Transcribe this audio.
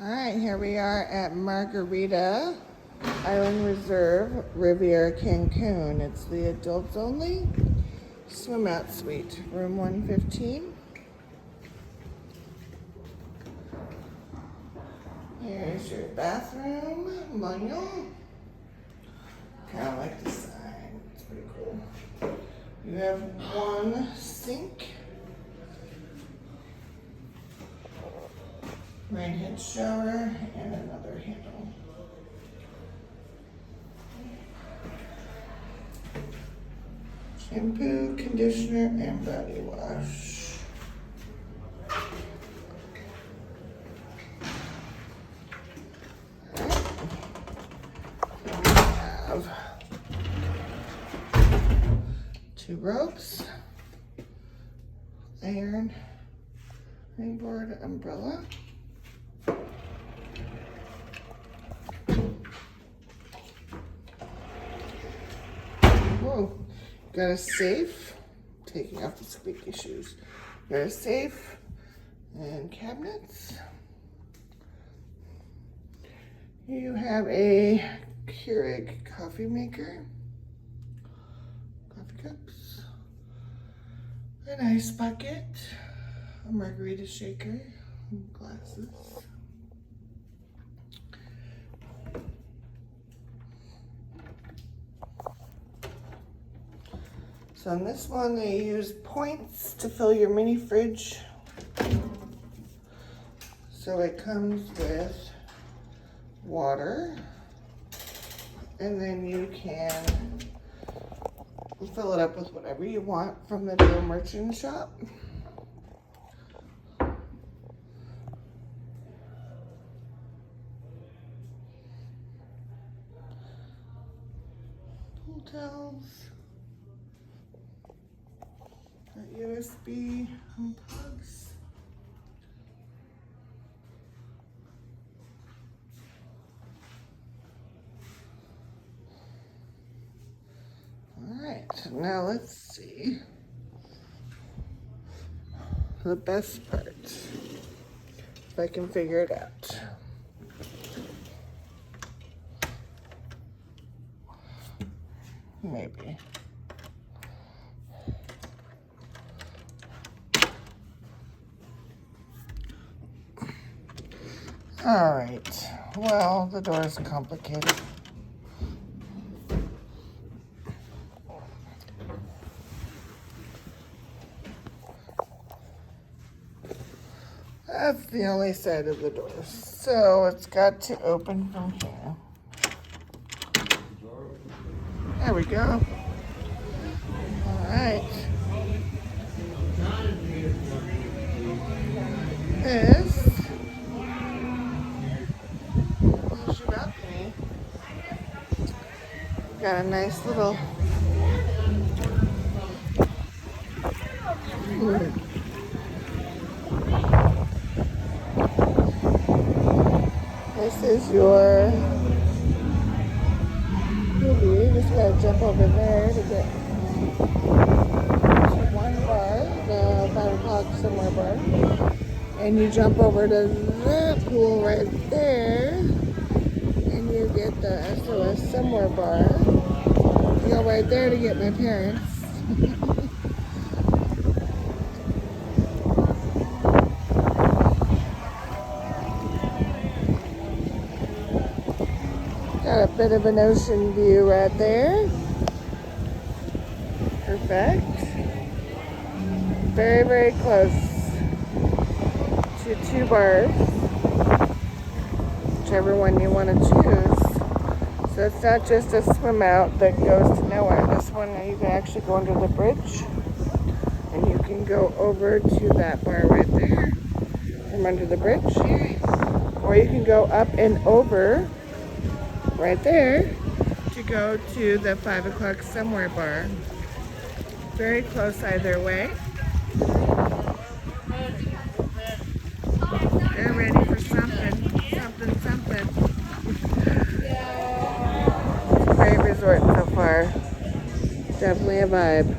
All right, here we are at Margarita Island Reserve, Riviera, Cancun. It's the adults only swim out suite, room 115. Here's your bathroom, manual. Kind of like the sign, it's pretty cool. You have one sink, rain head shower, and another handle. Shampoo, conditioner, and body wash. We have two ropes, iron, board, umbrella. Whoa, got a safe, taking off the squeaky shoes. Got a safe and cabinets. You have a Keurig coffee maker, coffee cups, an ice bucket, a margarita shaker, and glasses. So on this one, they use points to fill your mini fridge. So it comes with water, and then you can fill it up with whatever you want from the little merchant shop. Hotels. USB plugs. All right, now let's see the best part, if I can figure it out. Maybe. All right, well, the door is complicated. That's the only side of the door, so it's got to open from here. There we go. All right. This is your balcony. Got a nice little This is your movie. You just gotta jump over there to get to one bar, the 5 o'clock somewhere bar. And you jump over to the pool right there, and you get the SOS somewhere bar. You go right there to get my parents. Got a bit of an ocean view right there. Perfect. Very, very close to 2 bars, whichever one you want to choose. So it's not just a swim out that goes to nowhere. This one, you can actually go under the bridge, and you can go over to that bar right there from under the bridge, or you can go up and over right there to go to the 5 o'clock somewhere bar. Very close either way. They're ready for something. Great resort so far. Definitely a vibe.